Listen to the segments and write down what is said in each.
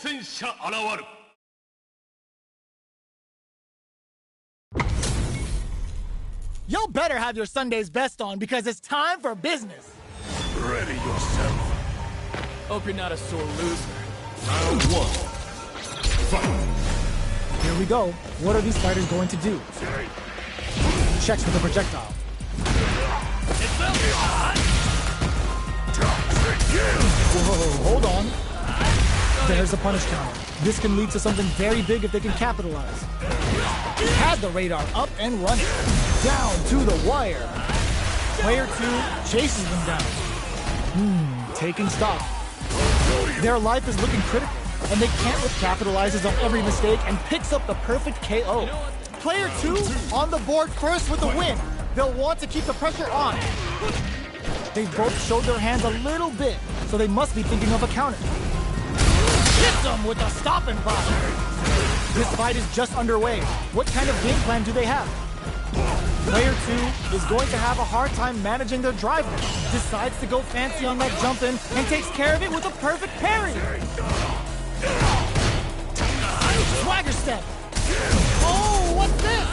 戦者現る Y'all better have your Sunday's best on because it's time for business. Ready yourself. Hope you're not a sore loser. Round one. Fight. Here we go. What are these fighters going to do? Checks with the projectile. Whoa, hold on. There's a punish counter. This can lead to something very big if they can capitalize. Had the radar up and running. Down to the wire. Player 2 chases them down. Taking stock. Their life is looking critical, and they can't capitalizes on every mistake and picks up the perfect KO. Player 2 on the board first with the win. They'll want to keep the pressure on. They've both showed their hands a little bit, so they must be thinking of a counter. Hit them with a stopping block. This fight is just underway. What kind of game plan do they have? Player 2 is going to have a hard time managing their drive. Decides to go fancy on that jump in and takes care of it with a perfect parry. Swagger step. Oh, what's this?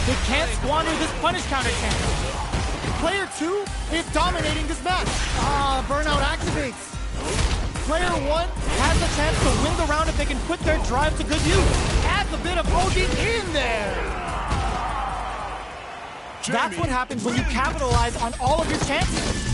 They can't squander this punish counter chance. Player 2 is dominating this match. Burnout activates. Player 1 has a chance to win the round if they can put their drive to good use. Adds a bit of OD in there. That's what happens when you capitalize on all of your chances.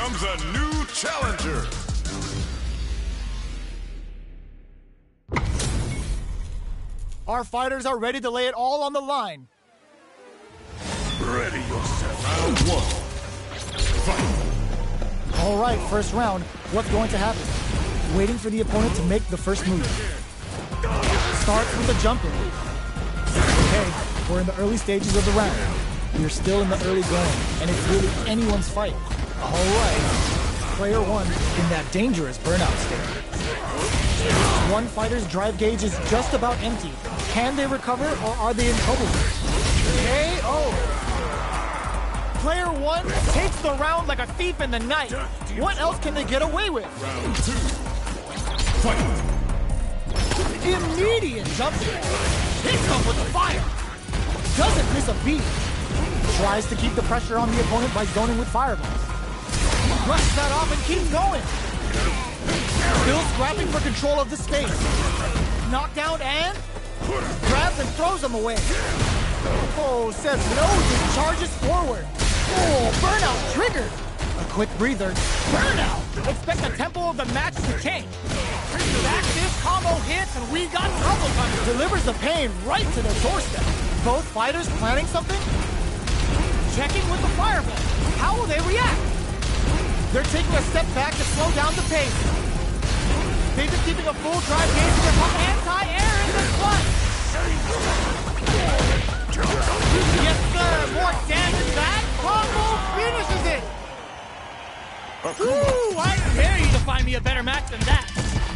comes a new challenger. Our fighters are ready to lay it all on the line. Ready yourself. Round one. Fight. All right, first round. What's going to happen? Waiting for the opponent to make the first move. Starts with a jumping. Okay, we're in the early stages of the round. We're still in the early going, and it's really anyone's fight. All right, player one in that dangerous burnout state. One fighter's drive gauge is just about empty. Can they recover, or are they in trouble? KO! Player one takes the round like a thief in the night. What else can they get away with? Round two. Fight. Immediate jumping. Hits them with the fire. Doesn't miss a beat. Tries to keep the pressure on the opponent by zoning with fireballs. Brushes that off and keeps going. Still scrapping for control of the space. Knockdown and grabs and throws him away. Oh, says no, just charges forward. Oh, burnout triggered. A quick breather. Burnout. Expect the tempo of the match to change. Active combo hits and we got trouble punch. Delivers the pain right to their doorstep. Both fighters planning something? Checking with the fireball. How will they react? They're taking a step back to slow down the pace. They've been keeping a full drive gauge to pump anti-air in the front. Yes, sir. More damage than that. Combo finishes it. Ooh, I dare you to find me a better match than that.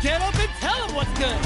Get up and tell him what's good.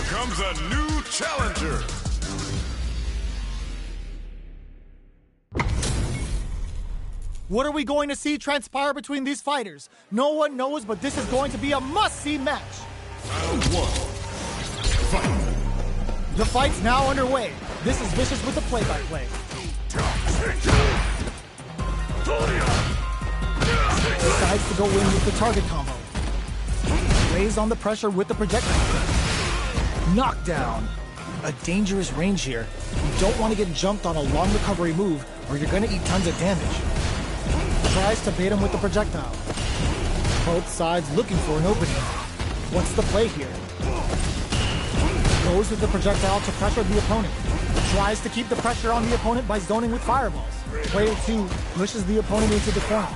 Comes a new challenger. What are we going to see transpire between these fighters? No one knows, but this is going to be a must-see match. Round one. Fight. The fight's now underway. This is Vicious with the play-by-play. Decides to go in with the target combo. Lays on the pressure with the projectile. Knockdown. A dangerous range here. You don't want to get jumped on a long recovery move or you're going to eat tons of damage. Tries to bait him with the projectile. Both sides looking for an opening. What's the play here? Goes with the projectile to pressure the opponent. Tries to keep the pressure on the opponent by zoning with fireballs. Player 2 pushes the opponent into the corner.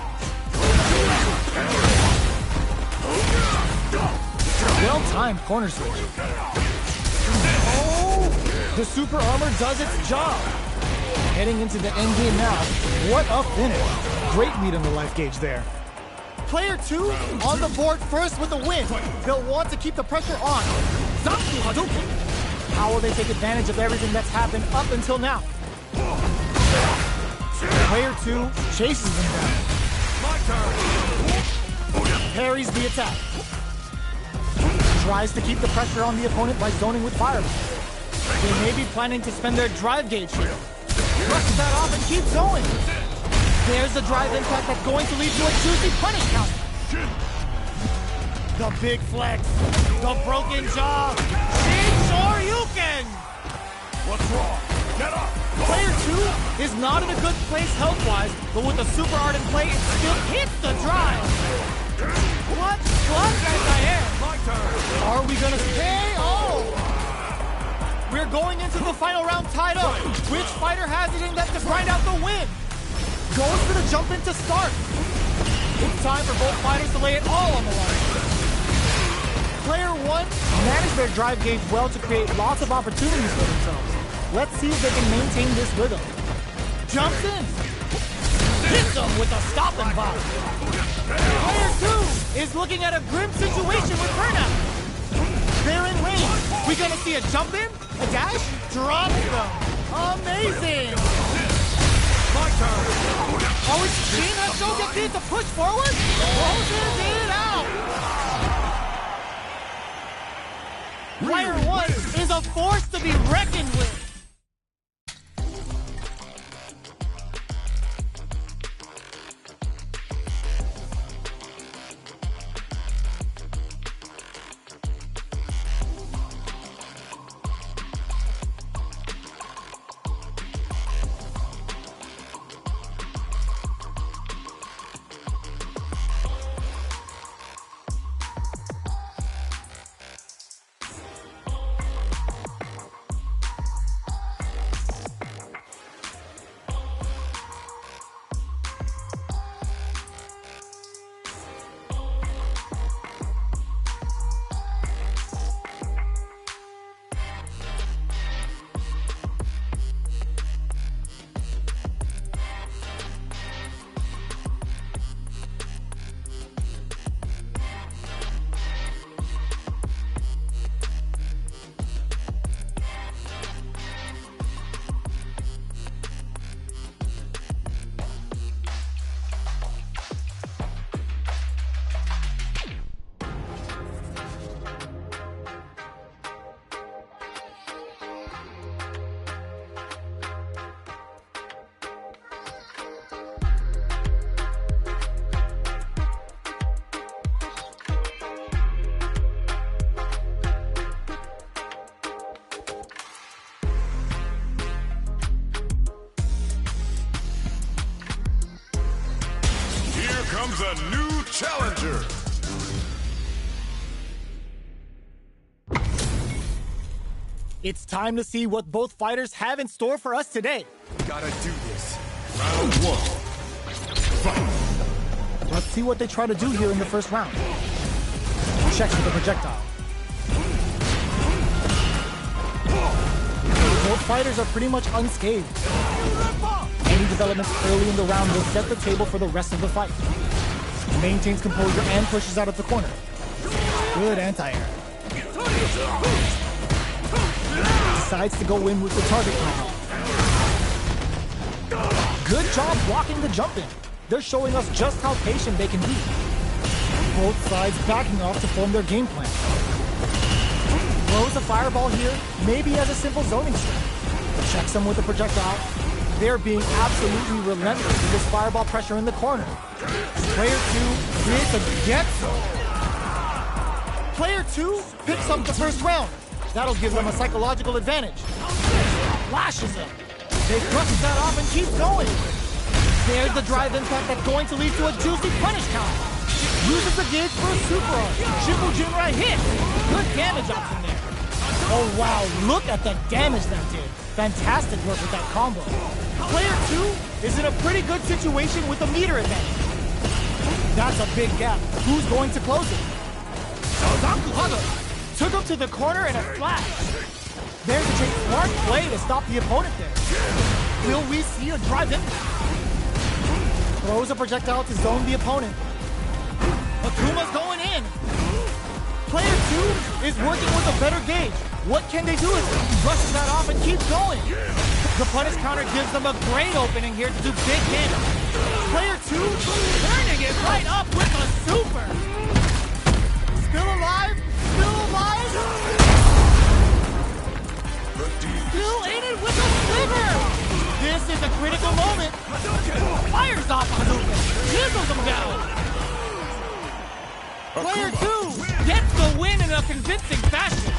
Well-timed corner switch. Oh! The super armor does its job. Heading into the end game now. What a finish. Great meat on the life gauge there. Player 2 on the board first with the win. They'll want to keep the pressure on. Zanku Hadouken. How will they take advantage of everything that's happened up until now? Player 2 chases them down. Parries the attack. Tries to keep the pressure on the opponent by zoning with fireballs. They may be planning to spend their drive gauge here. Brushes that off and keeps going. There's the drive impact that's going to lead to a juicy punish counter. The big flex. The broken jaw. Big Shoryuken. What's wrong? Get up! Player 2 is not in a good place health-wise, but with the super art in play, it still hits the drive. What? Anti-air. My turn. Are we gonna stay? Oh! We're going into the final round tied up. Which fighter has it in them to grind out the win? Goes for the jump in to start. It's time for both fighters to lay it all on the line. Player 1 managed their drive gauge well to create lots of opportunities for themselves. Let's see if they can maintain this rhythm. Jumps in. Hits them with a stop and bomb. Player 2 is looking at a grim situation with burnout. They're in range. We gonna see a jump in? A dash? Drops them. Amazing. My turn. Are we seeing that show get Kid to push forward? Closes it out. Player 1 is a force to be reckoned with. Comes a new challenger. It's time to see what both fighters have in store for us today. Gotta do this. Round 1. Fight. Let's see what they try to do here in the first round. Checks with the projectile. Both fighters are pretty much unscathed. Any developments early in the round will set the table for the rest of the fight. Maintains composure and pushes out of the corner. Good anti-air. Decides to go in with the target combo. Good job blocking the jump in. They're showing us just how patient they can be. Both sides backing off to form their game plan. Throws a fireball here, maybe as a simple zoning strat. Checks them with a projectile. They're being absolutely relentless with this fireball pressure in the corner. Player 2 creates a getso. Player 2 picks up the first round. That'll give them a psychological advantage. Flashes him. They brushes that off and keeps going. There's the drive impact that's going to lead to a juicy punish counter. Uses the gauge for a super art. Shimbo Jinrai hit. Good damage option there. Oh wow, look at the damage that did. Fantastic work with that combo. Player 2 is in a pretty good situation with the meter advantage. That's a big gap. Who's going to close it? Took him to the corner in a flash. There's a smart play to stop the opponent there. Will we see a drive in? Throws a projectile to zone the opponent. Akuma's going in. Player 2 is working with a better gauge. What can they do with it? Brushes that off and keeps going. The punish counter gives them a great opening here to do big damage. Player 2 turning it right up with a super. Still alive? Still alive? Still in it with a sliver. This is a critical moment. Fires off Hadouken. Chisels him down. Player 2 gets the win in a convincing fashion.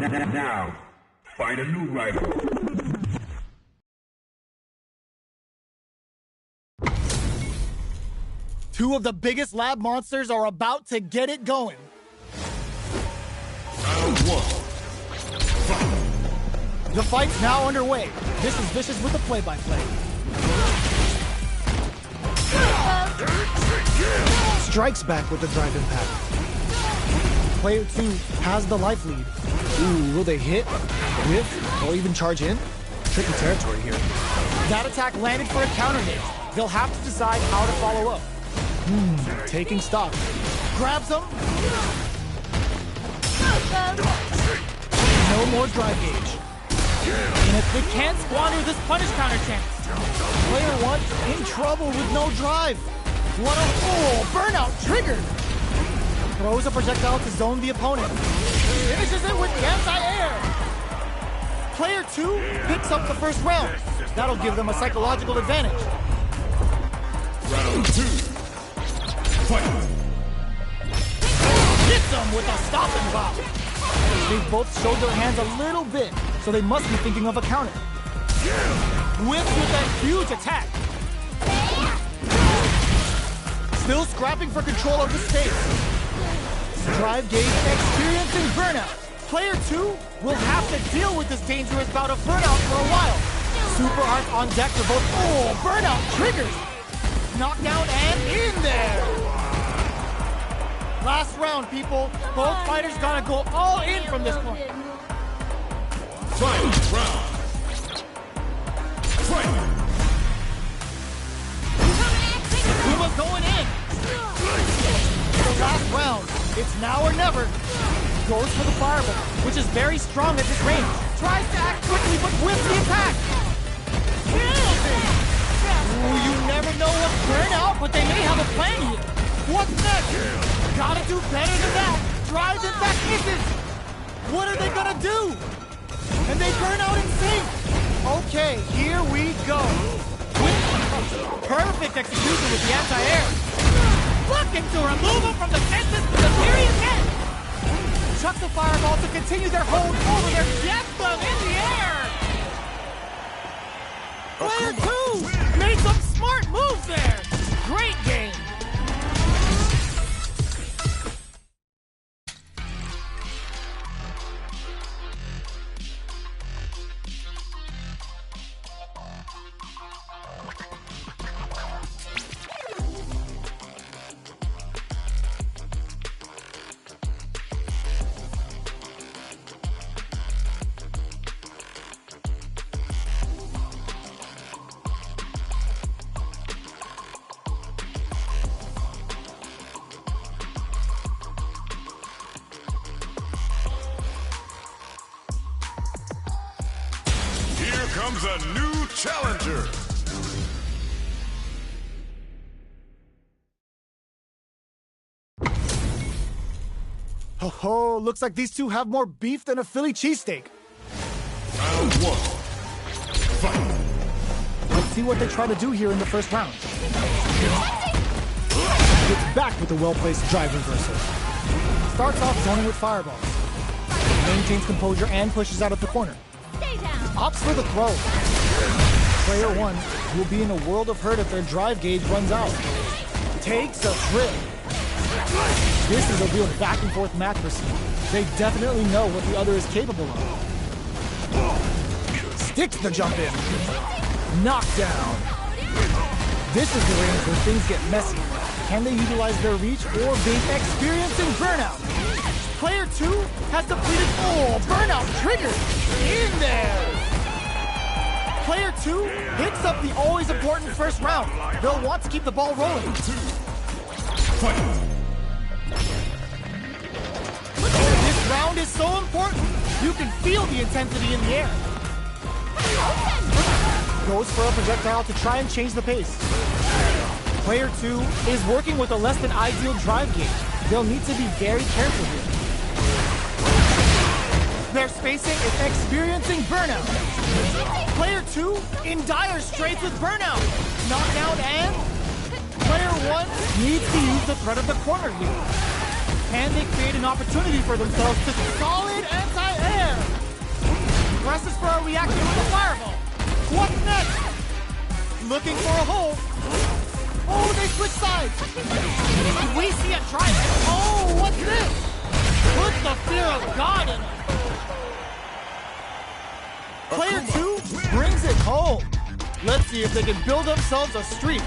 Now, find a new rival. Two of the biggest lab monsters are about to get it going. Round one. Fight. The fight's now underway. This is Vicious with the play-by-play. Strikes back with the drive impact. Player 2 has the life lead. Ooh, will they hit, whiff, or even charge in? Tricky territory here. That attack landed for a counter hit. They'll have to decide how to follow up. Taking stock. Grabs him. No more drive gauge. And if they can't squander this punish counter chance, Player 1 in trouble with no drive. What a fool! Burnout triggered! Throws a projectile to zone the opponent. Finishes it with the anti-air. Player 2 picks up the first round. That'll give them a psychological advantage. Round two. Fight. Hits them with a stop and bop. They've both showed their hands a little bit, so they must be thinking of a counter. Whips with that huge attack. Still scrapping for control of the space. Drive gauge experiencing burnout. Player 2 will have to deal with this dangerous bout of burnout for a while. Super Art on deck for both. Oh, burnout triggers. Knockdown and in there. Last round, people. Both fighters gotta go all in from this point. Fight round. Fight. Kuma's going in. The last round. It's now or never. Goes for the fireball, which is very strong at this range. Tries to act quickly, but whiffs the attack. Kills it. Ooh, you never know what's burn out, but they may have a plan here. What's next? Gotta do better than that. Drives it back misses. What are they gonna do? And they burn out in sync. Okay, here we go. Perfect execution with the anti-air. Looking to remove him from the fences to the serious head. Chucks the fireball to continue their hold over their death them in the air. Player 2 made some smart moves there. Great game. Here comes a new challenger. Oh, looks like these two have more beef than a Philly cheesesteak. Round one. Fight. Let's see what they try to do here in the first round. Gets back with the well-placed drive reversal. Starts off zoning with fireballs. Maintains composure and pushes out of the corner. Opts for the throw. Player 1 will be in a world of hurt if their drive gauge runs out. Takes a trip. This is a real back and forth match for Steve. They definitely know what the other is capable of. Sticks the jump in. Knockdown. This is the range where things get messy. Can they utilize their reach or be experiencing burnout? Player 2 has depleted. Oh, burnout triggered. In there. Player 2 picks up the always important first round. They'll want to keep the ball rolling. Fight. This round is so important. You can feel the intensity in the air. Goes for a projectile to try and change the pace. Player 2 is working with a less than ideal drive gauge. They'll need to be very careful here. Their spacing is experiencing burnout. Player 2 in dire straits with burnout. Knockdown and player 1 needs to use the threat of the corner here. Can they create an opportunity for themselves to solid anti-air? presses for a reaction with a fireball. What's next? Looking for a hole. Oh, they switch sides. Did we see a drive? Oh, what's this? Put the fear of God in him. Player 2 brings it home. Let's see if they can build themselves a streak.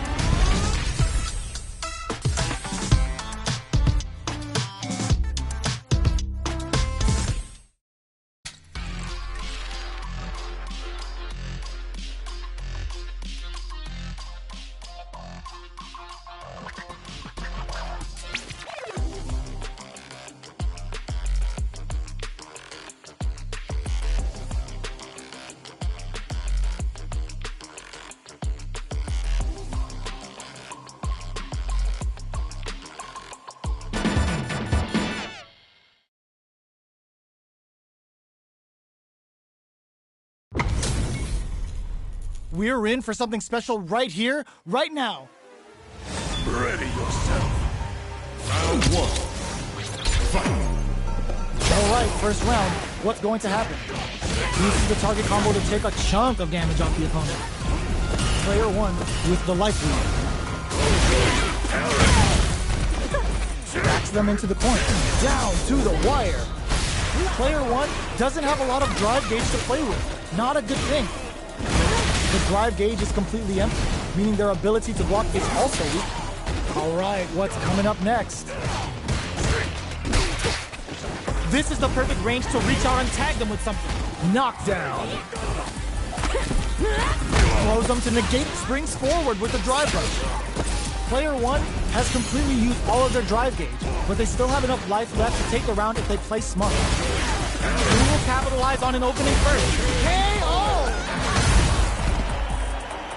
We're in for something special right here, right now. Ready yourself. Round 1. Fight. All right, first round. What's going to happen? Uses the target combo to take a chunk of damage off the opponent. Player 1 with the life lead. Backs them into the corner. Down to the wire. Player 1 doesn't have a lot of drive gauge to play with. Not a good thing. The drive gauge is completely empty, meaning their ability to block is also weak. All right, what's coming up next? This is the perfect range to reach out and tag them with something. Knockdown. Throws them to negate, springs forward with the drive rush. Player 1 has completely used all of their drive gauge, but they still have enough life left to take the round if they play smart. Who will capitalize on an opening first? KO!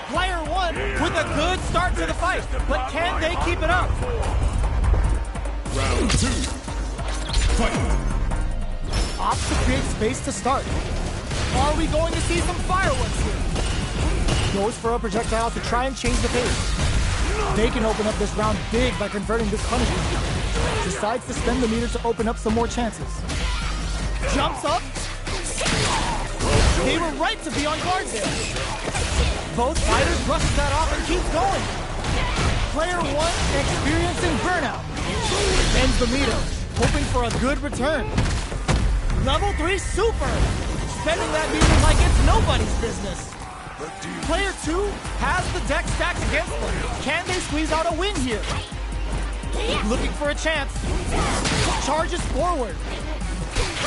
Player 1 with a good start to the fight, but can they keep it up? Round 2. Fight. Opts to create space to start. Are we going to see some fireworks here? Goes for a projectile to try and change the pace. They can open up this round big by converting this punishment. Decides to spend the meter to open up some more chances. Jumps up. They were right to be on guard there. Both fighters brushes that off and keeps going. Player 1 experiencing burnout. Ends the meter, hoping for a good return. Level 3 super. Spending that meter like it's nobody's business. Player 2 has the deck stacked against them. Can they squeeze out a win here? Looking for a chance. Charges forward.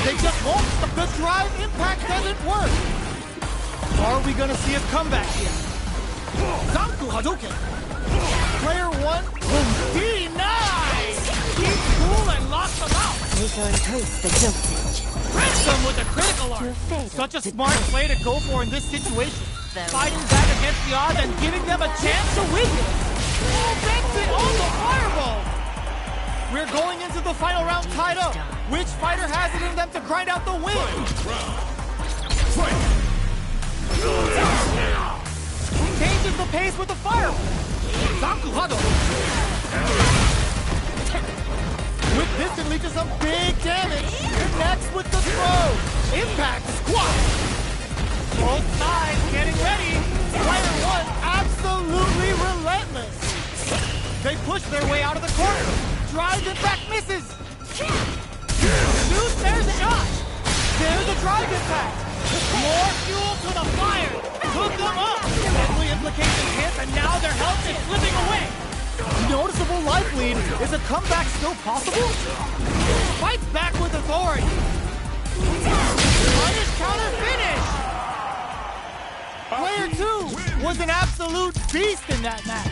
They just won't. The drive impact doesn't work. Are we gonna see a comeback here? Zanku Hadouken. Player 1 will deny. Keep cool and lock them out. Press them with a critical art. Such a smart play to go for in this situation. Fighting back against the odds and giving them a chance to win this. Oh, that's it on the fireball. We're going into the final round tied up. Which fighter has it in them to grind out the win? Fight. Changes the pace with the fireball. Zanku Hadouken. With this, it leads to some big damage. Connects with the throw. Impact squat. Both sides getting ready. Player 1 absolutely relentless. They push their way out of the corner. Drive impact misses. Shoot, there's a shot. There's a drive impact. More fuel to the fire. Took them up. Deadly implications hit, and now their health is slipping away. Noticeable life lead. Is a comeback still possible? Fights back with authority. Punish counter finish. Player 2 was an absolute beast in that match.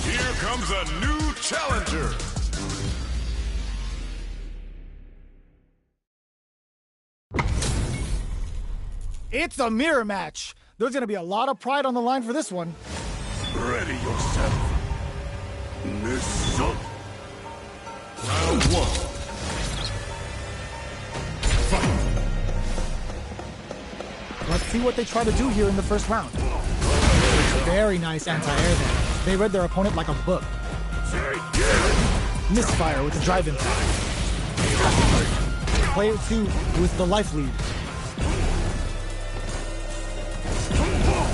Here comes a new challenger. It's a mirror match. There's going to be a lot of pride on the line for this one. Ready yourself. Listen. Round 1. Fight. Let's see what they try to do here in the first round. Very nice anti-air there. They read their opponent like a book. Misfire with the drive impact. Player 2 with the life lead.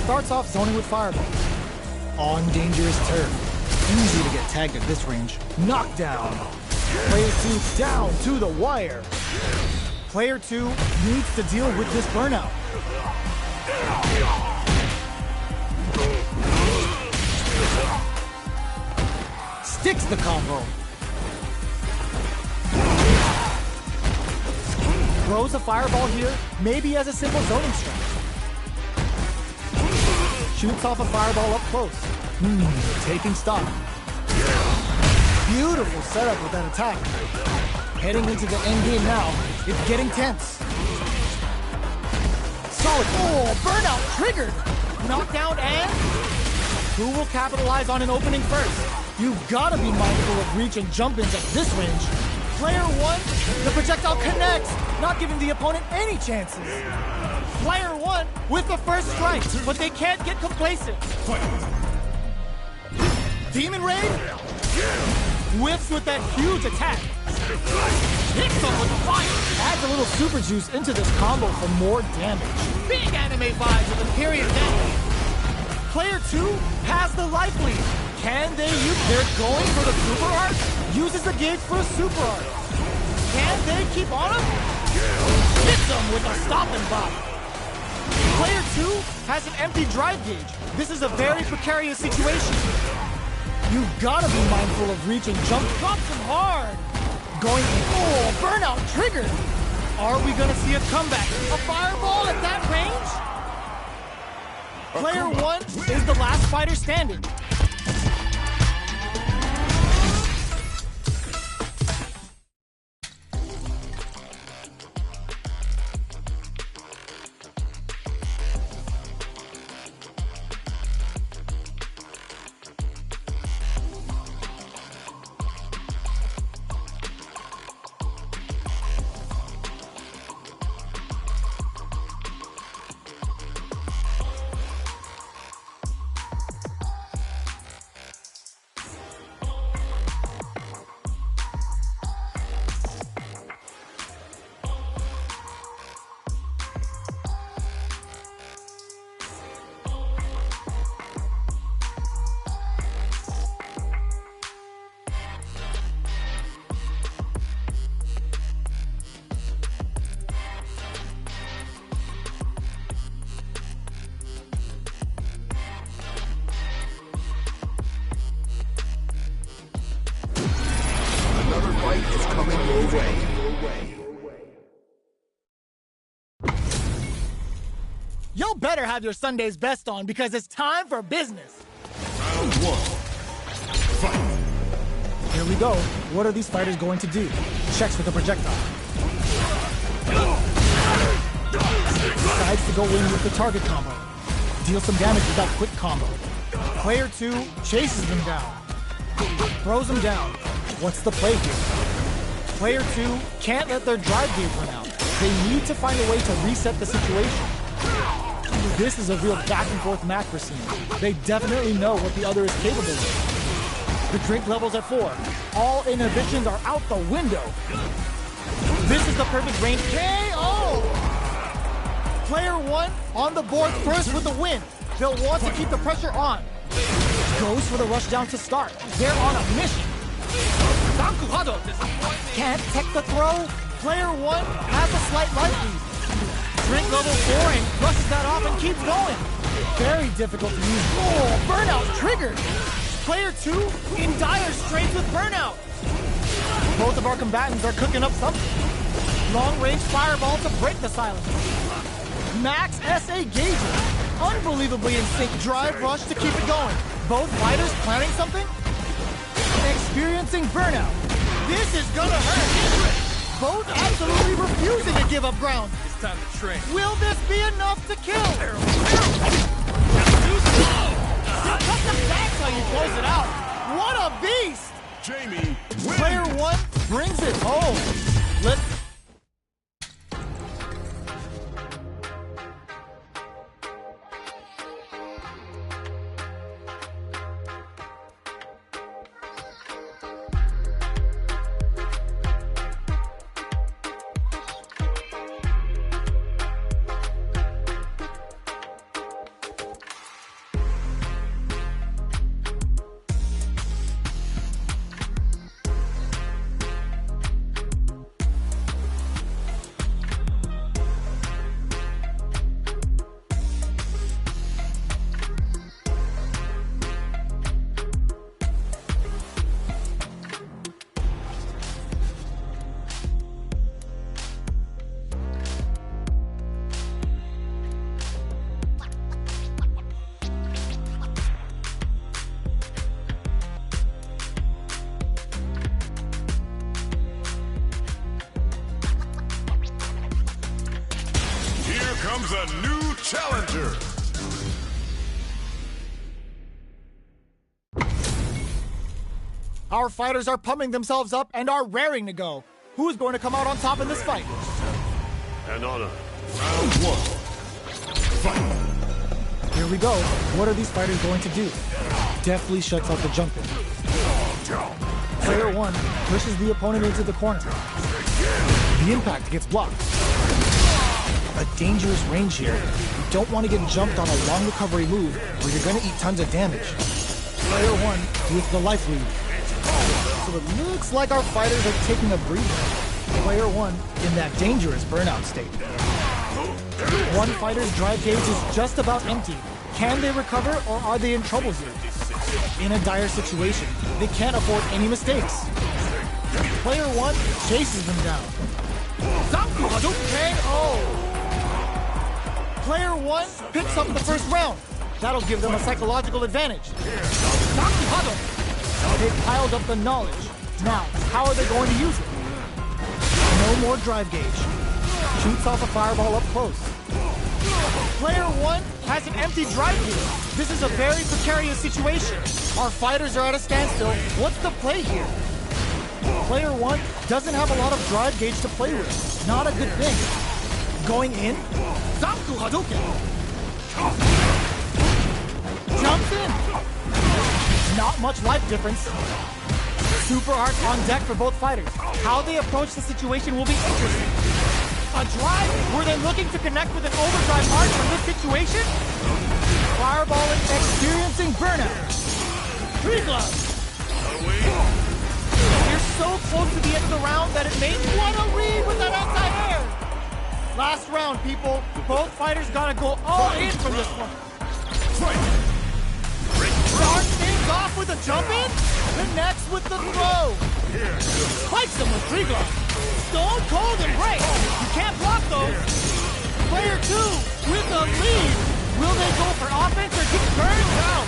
Starts off zoning with fireball. On dangerous turn. Easy to get tagged at this range. Knockdown. Player 2 down to the wire. Player 2 needs to deal with this burnout. Sticks the combo. Throws a fireball here, maybe as a simple zoning strike. Shoots off a fireball up close. Taking stock. Beautiful setup with that attack. Heading into the end game now. It's getting tense. Solid. Oh, burnout triggered. Knockdown and... Who will capitalize on an opening first? You've got to be mindful of reach and jump-ins at this range. Player 1, the projectile connects, not giving the opponent any chances. Player 1 with the first strike, but they can't get complacent. Demon Raid whiffs with that huge attack. Hits them with fire. Adds a little super juice into this combo for more damage. Big anime vibes with the period damage. Player 2 has the life lead. Can they use? They're going for the super art. Uses the gauge for a super art. Can they keep on him? Hits him with a stop and bop. Player 2 has an empty drive gauge. This is a very precarious situation. You've got to be mindful of reach and jump. Drops him hard. Going in. Oh, burnout triggered. Are we going to see a comeback? A fireball at that range? Player 1 is the last fighter standing. Y'all better have your Sunday's best on because it's time for business. Round 1. Fight. Here we go. What are these fighters going to do? Checks with the projectile. Decides to go in with the target combo. Deal some damage with that quick combo. Player 2 chases them down. Throws them down. What's the play here? Player 2 can't let their drive gauge run out. They need to find a way to reset the situation. This is a real back-and-forth match we're seeing. They definitely know what the other is capable of. The drink level's at 4. All inhibitions are out the window. This is the perfect range KO! Player 1 on the board first with the win. They'll want to keep the pressure on. Goes for the rush down to start. They're on a mission. Can't tech the throw. Player 1 has a slight life lead. Drink level 4 and brushes that off and keeps going. Very difficult to use. Oh, burnout triggered. Player 2 in dire straits with burnout. Both of our combatants are cooking up something. Long-range fireball to break the silence. Max SA gauges. Unbelievably in sync drive rush to keep it going. Both fighters planning something? Experiencing burnout. This is gonna hurt. Both absolutely refusing to give up ground. It's time to train. Will this be enough to kill? Still cut the back how you close it out. What a beast! Jamie wins. Player 1 brings it home. comes a new challenger. Our fighters are pumping themselves up and are raring to go. Who's going to come out on top in this fight? And on round one, fight. Here we go. What are these fighters going to do? Deftly shuts out the jump in. Player one pushes the opponent into the corner. The impact gets blocked. A dangerous range here. You don't want to get jumped on a long recovery move or you're going to eat tons of damage. Player one with the life lead. So it looks like our fighters are taking a breather. Player one in that dangerous burnout state. One fighter's drive gauge is just about empty. Can they recover or are they in trouble here? In a dire situation, they can't afford any mistakes. Player one chases them down. KO! Player one picks up the first round. That'll give them a psychological advantage. They piled up the knowledge. Now, how are they going to use it? No more drive gauge. Shoots off a fireball up close. Player one has an empty drive gauge. This is a very precarious situation. Our fighters are at a standstill. What's the play here? Player one doesn't have a lot of drive gauge to play with. Not a good thing. Going in. Jumps in. Not much life difference. Super art on deck for both fighters. How they approach the situation will be interesting. A drive? Were they looking to connect with an overdrive art from this situation? Fireballing, experiencing burnout. Tree glove. You're so close to the end of the round that it may want to read with that anti-air. Last round, people. Both fighters gotta go all in from this one. Start things off with a jump in, connects with the throw. Spikes them with tree glove. Stone cold embrace. You can't block those. Player two with the lead. Will they go for offense or get burned out?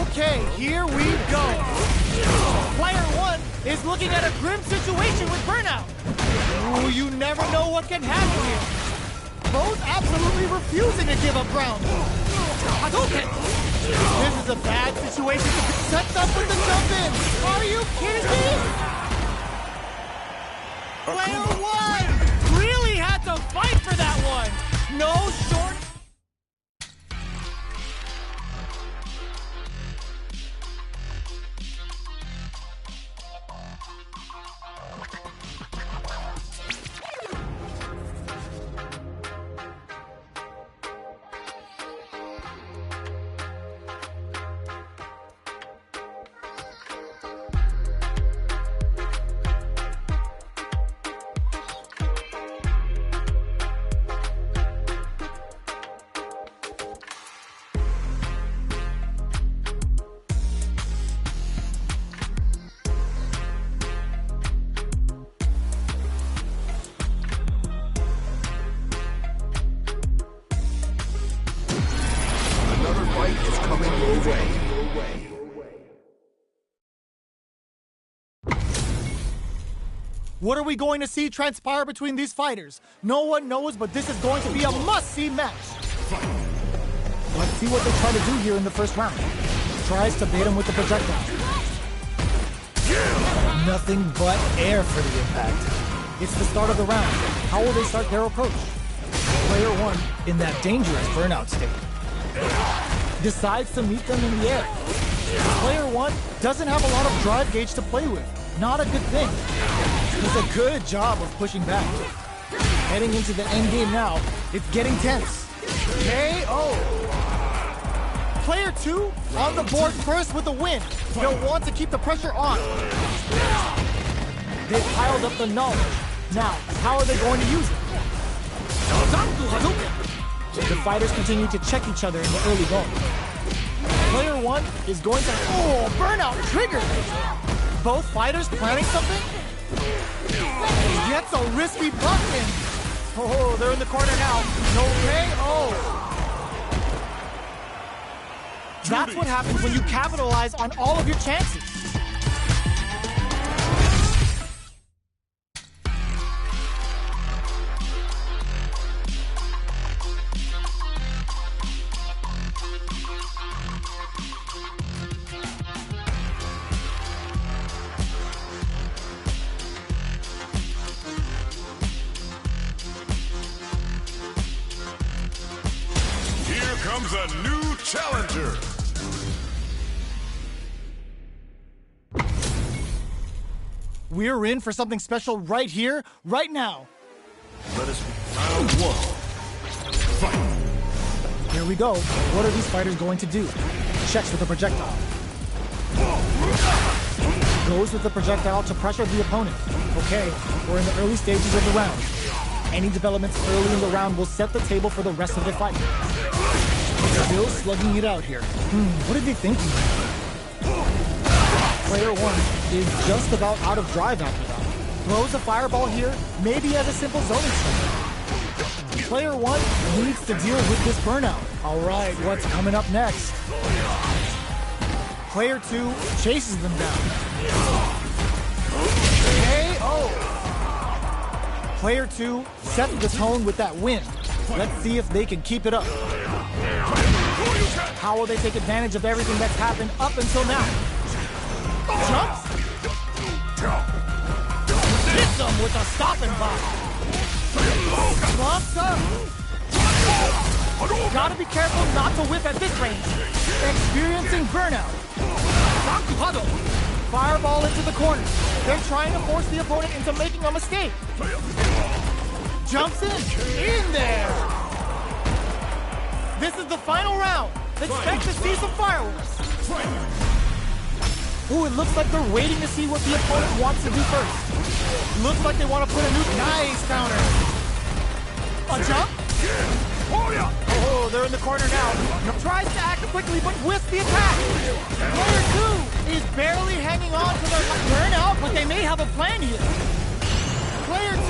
Okay, here we go. Player one is looking at a grim situation with burnout. Ooh, you never know what can happen here. Both absolutely refusing to give up ground. Hadouken! This is a bad situation to be set up with the jump in. Are you kidding me? Player one really had to fight for that one. No short. What are we going to see transpire between these fighters? No one knows, but this is going to be a must-see match. Let's see what they try to do here in the first round. Tries to bait him with the projectile. Nothing but air for the impact. It's the start of the round. How will they start their approach? Player one in that dangerous burnout state. Decides to meet them in the air. Player one doesn't have a lot of drive gauge to play with. Not a good thing. Does a good job of pushing back. Heading into the end game now, it's getting tense. KO. Player two on the board first with a win. They'll want to keep the pressure on. They've piled up the knowledge. Now, how are they going to use it? The fighters continue to check each other in the early going. Player one is going to... Oh, burnout triggered! Both fighters planning something? Gets a risky buck in. Oh, they're in the corner now. No KO. That's what happens when you capitalize on all of your chances. comes a new challenger. We're in for something special right here, right now. Let us round one. Fight. Here we go. What are these fighters going to do? Checks with the projectile. Goes with the projectile to pressure the opponent. Okay, we're in the early stages of the round. Any developments early in the round will set the table for the rest of the fight. Still slugging it out here. What are they thinking? Player 1 is just about out of drive after that. Throws a fireball here, maybe as a simple zoning strike. Player 1 needs to deal with this burnout. All right, what's coming up next? Player 2 chases them down. KO! Player 2 sets the tone with that win. Let's see if they can keep it up. How will they take advantage of everything that's happened up until now? Jumps? Hits them with a stopping block. Bumps up. Gotta be careful not to whip at this range. Experiencing burnout. Fireball into the corner. They're trying to force the opponent into making a mistake. Jumps in there. This is the final round. Expect to see some fireworks. Ooh, it looks like they're waiting to see what the opponent wants to do first. Looks like they want to put a new nice counter. A jump? Oh, they're in the corner now. Tries to act quickly, but whiffs the attack. Player 2 is barely hanging on to their burnout, but they may have a plan here. Player 2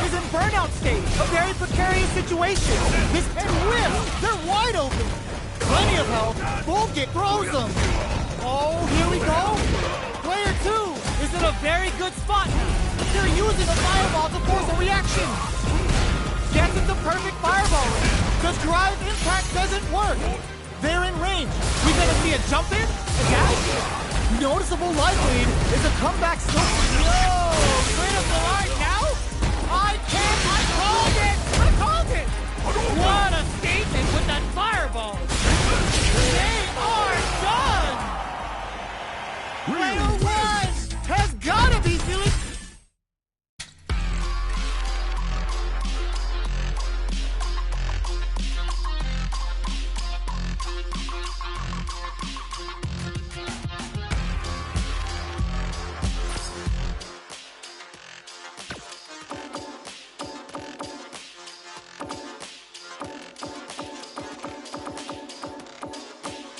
is in burnout state, a very precarious situation. This and whiffs, they're wide open. Plenty of health, full kick throws them. Oh, here we go. Player 2 is in a very good spot. They're using a fireball to force a reaction. Gets it the perfect fireball range. The drive impact doesn't work. They're in range. We gonna see a jump in? A dash? Noticeable life lead is a comeback still. Whoa! Straight up the line now? I called it! What a statement with that fireball! They are done! Player 1 has gotta be feeling...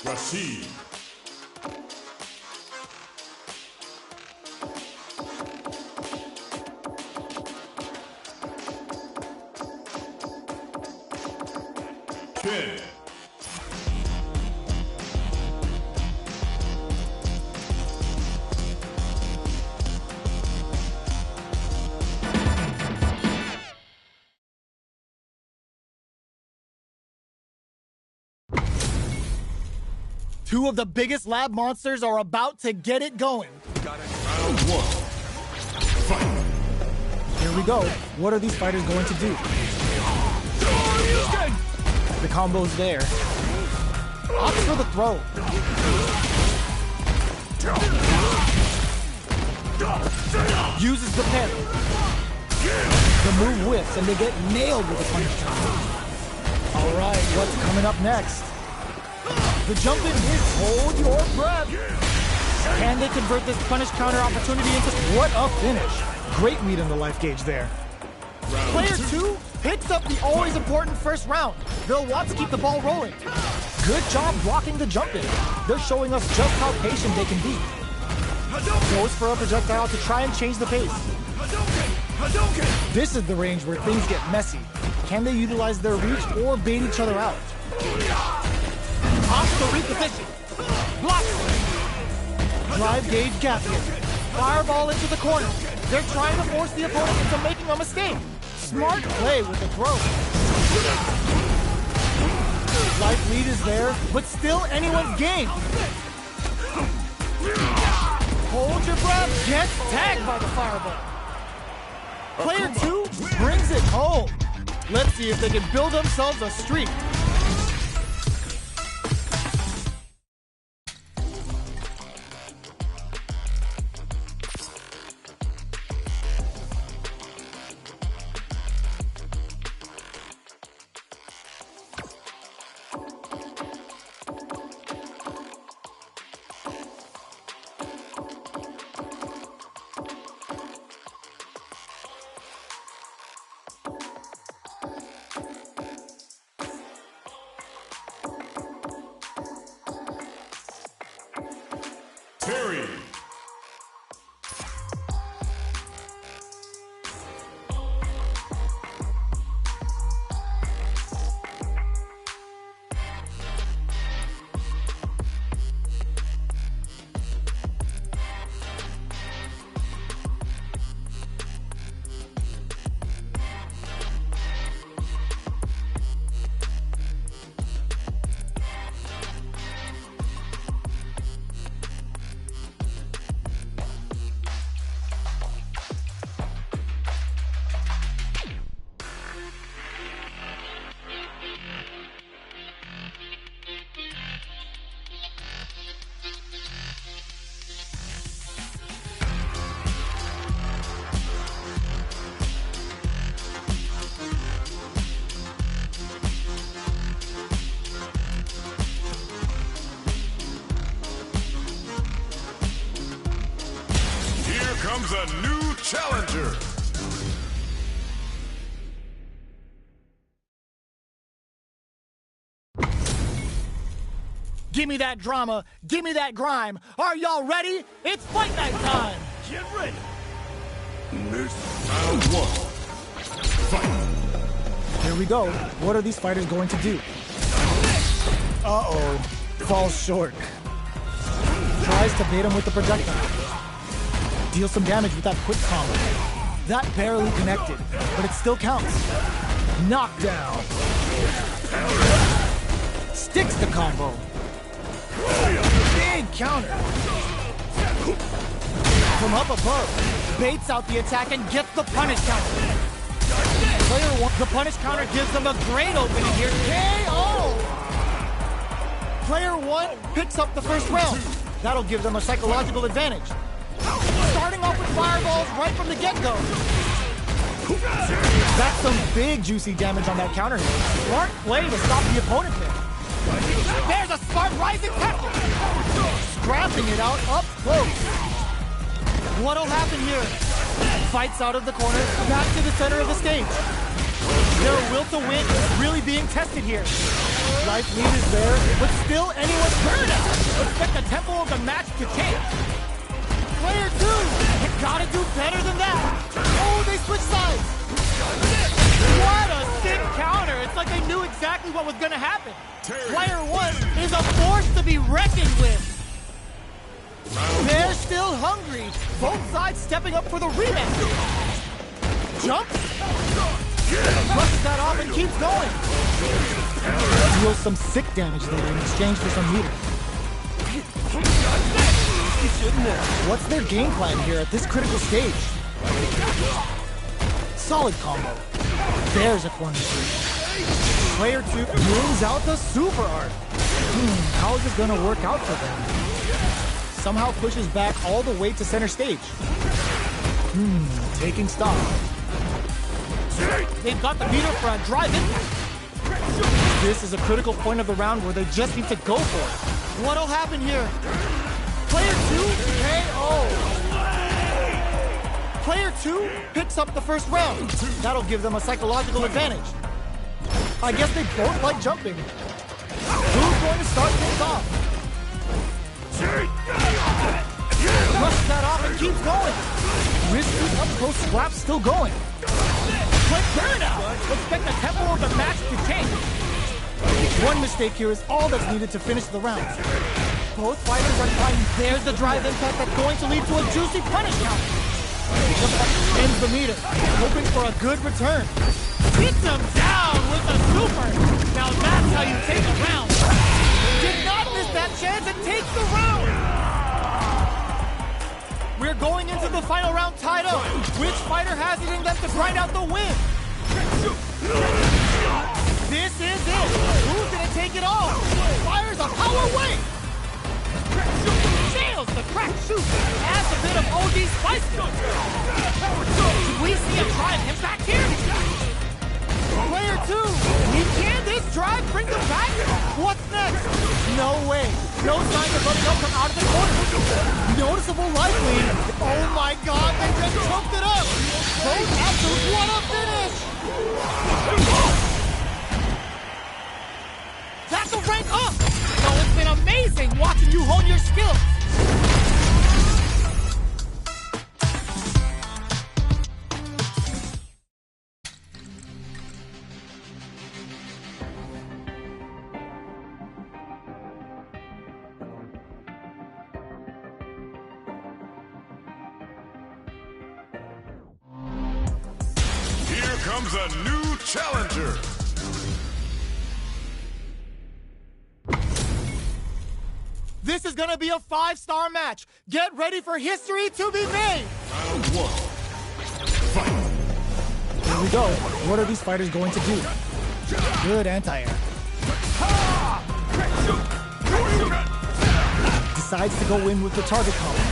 Proceed. Ten. Two of the biggest lab monsters are about to get it going. Got it. Round one. Fight. Here we go. What are these fighters going to do? The combo's there. Opts for the throw. Uses the parry. The move whiffs and they get nailed with a punish counter. All right, what's coming up next? The jump in hits, hold your breath. Can they convert this punish counter opportunity into what a finish? Great read on the life gauge there. Player 2 picks up the always important first round. They'll want to keep the ball rolling. Good job blocking the jump in. They're showing us just how patient they can be. Goes for a projectile to try and change the pace. This is the range where things get messy. Can they utilize their reach or bait each other out? Opts to reposition. Blocks. Drive gauge gap here. Fireball into the corner. They're trying to force the opponent into making a mistake. Smart play with the throw. Life lead is there, but still anyone's game. Hold your breath. Gets tagged by the fireball. Player 2 brings it home. Let's see if they can build themselves a streak. Terry. Comes a new challenger. Give me that drama, give me that grime. Are y'all ready? It's fight night time. Get ready. Round one. Fight. Here we go. What are these fighters going to do? Uh-oh. Falls short. Tries to bait him with the projectile. Deal some damage with that quick combo. That barely connected, but it still counts. Knockdown. Sticks the combo. Big counter. From up above, baits out the attack and gets the punish counter. Player one, the punish counter gives them a great opening here. KO! Player one picks up the first round. That'll give them a psychological advantage. Starting off with fireballs right from the get-go. That's some big juicy damage on that counter hit. Smart play to stop the opponent there. There's a smart rising tackle. Scrapping it out up close. What'll happen here? Fights out of the corner, back to the center of the stage. Their will to win is really being tested here. Life lead is there, but still anyone's turn. Expect the tempo of the match to change. Player two, you gotta do better than that. Oh, they switch sides. What a sick counter. It's like they knew exactly what was gonna happen. Player one is a force to be reckoned with. They're still hungry. Both sides stepping up for the rematch. Jumps. Brushes that off and keeps going. Deals some sick damage there in exchange for some meter. What's their game plan here at this critical stage? Solid combo. There's a corner three. Player two brings out the super art. How is this gonna work out for them? Somehow pushes back all the way to center stage. Taking stock. They've got the meter for a drive in. This is a critical point of the round where they just need to go for it. What'll happen here? Player two, KO. Player two picks up the first round. That'll give them a psychological advantage. I guess they both like jumping. Who's going to start things off? Brushes that off and keeps going. Risky up-close slap still going. Quick burnout. Expect the tempo of the match to change. One mistake here is all that's needed to finish the round. Both fighters are trying. There's the drive impact that's going to lead to a juicy punish counter. Ends the meter, hoping for a good return. Hits him down with a super. Now that's how you take a round. Did not miss that chance and takes the round. We're going into the final round tied up. Which fighter has it in them to grind out the win? This is it. Who's gonna take it all? Fires a power wave. Nails the crack shoot. Adds a bit of OD spice to it. Should we see a drive impact here? Player two. Can this drive bring them back? What's next? No way. No signs of letting up from out of the corner. Noticeable life lead. Oh my god, they just choked it up. Both absolute, what a finish. That's a rank up. So it's been amazing watching you hone your skills. comes a new challenger. This is gonna be a 5-star match. Get ready for history to be made. Round 1. Fight. Here we go. What are these fighters going to do? Good anti-air. Decides to go in with the target combo.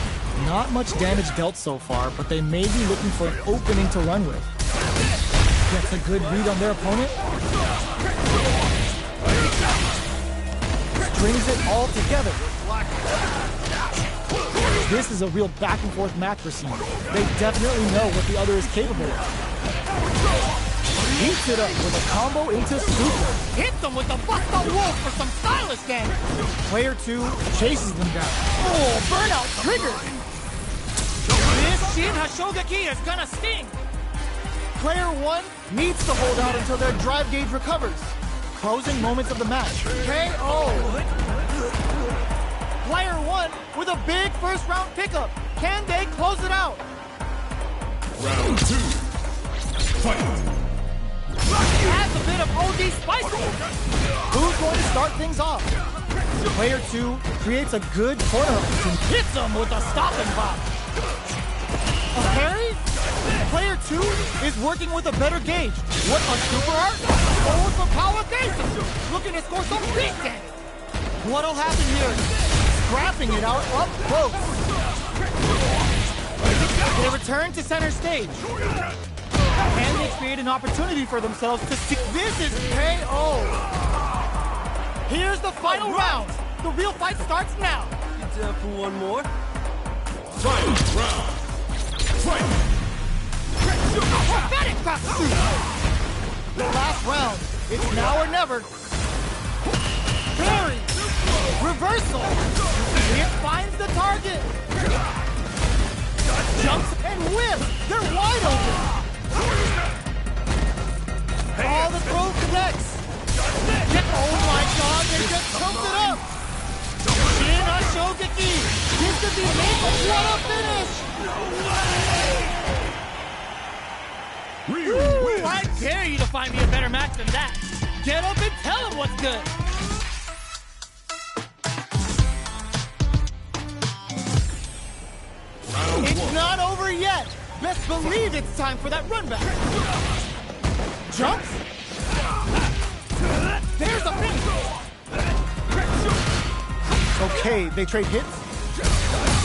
Not much damage dealt so far, but they may be looking for an opening to run with. Gets a good read on their opponent. Strings it all together. This is a real back and forth match we're seeing. They definitely know what the other is capable of. Heats it up with a combo into super. Hit them with the Busta Wolf for some stylish damage. Player 2 chases them down. Oh, burnout triggered. This Shin Hashogaki is gonna sting. Player 1 needs to hold out until their drive gauge recovers. Closing moments of the match. KO. Player 1 with a big first round pickup. Can they close it out? Round 2. Fight. Adds a bit of OD spice. Who's going to start things off? Player 2 creates a good corner and hits him with a stop and pop. a parry. Player 2 is working with a better gauge. What a super art! Forward for power bases. Looking to score some big damage. What'll happen here? Scrapping it out up close. They return to center stage. Can they create an opportunity for themselves to see? This is KO. Here's the final round. The real fight starts now. You down for one more? Final round. Fight. Prophetic Katsu. The last round. It's now or never. Parry. Reversal. It finds the target. Jumps and whips. They're wide open. All the throw connects. Oh my god, they just choked it up. Shin Hashogaki. This could be lethal. What a finish. Woo, I dare you to find me a better match than that. Get up and tell him what's good. It's not over yet. Best believe it's time for that run back. Jumps. There's a finish. Okay, they trade hits.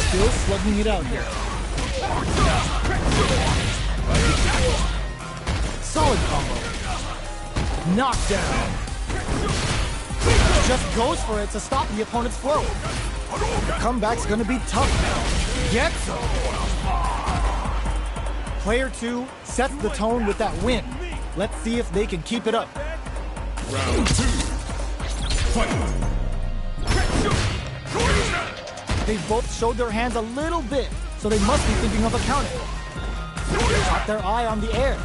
Still slugging it out here. Solid combo. Knockdown. Just goes for it to stop the opponent's flow. The comeback's gonna be tough now. Gets him. Player 2 sets the tone with that win. Let's see if they can keep it up. Round 2. Fight. They both showed their hands a little bit, so they must be thinking of a counter. Got their eye on the air.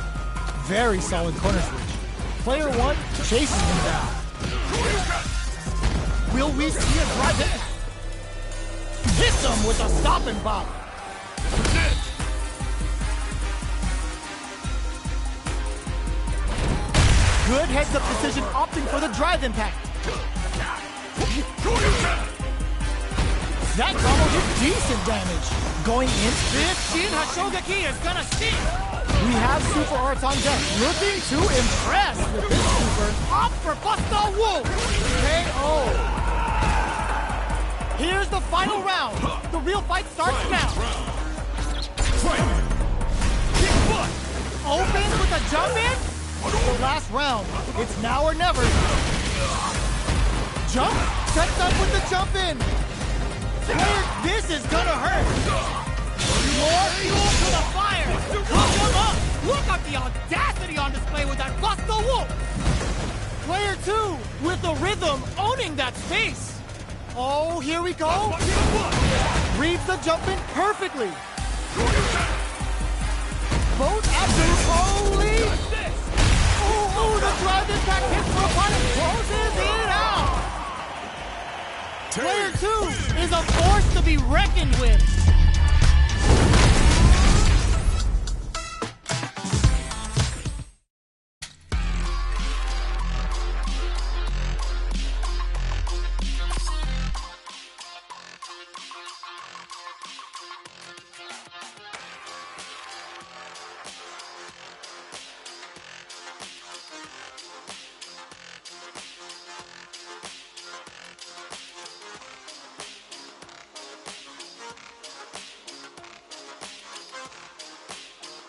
Very solid corner switch. Player 1 chases him down. Will we see a drive in? Hits him with a stop and bop. Good heads-up decision, opting for the drive impact. That combo did decent damage. Going in. This Shin Hashogaki is gonna sting. We have super arts on deck. Looking to impress with this super. Up for Busta Wolf. KO. Here's the final round. The real fight starts now. Fight. Kick foot. Opens with a jump in. The last round. It's now or never. Jump. Sets up with the jump in. This is gonna hurt. More fuel to the fire. Cook him up. Look at the audacity on display with that Busta Wolf. Player 2 With the rhythm owning that space. Oh, here we go. Reads the jump in perfectly. Both absolute. Holy. Oh, the drive impact hits for opponent. Closes it out. Player 2 is a force to be reckoned with.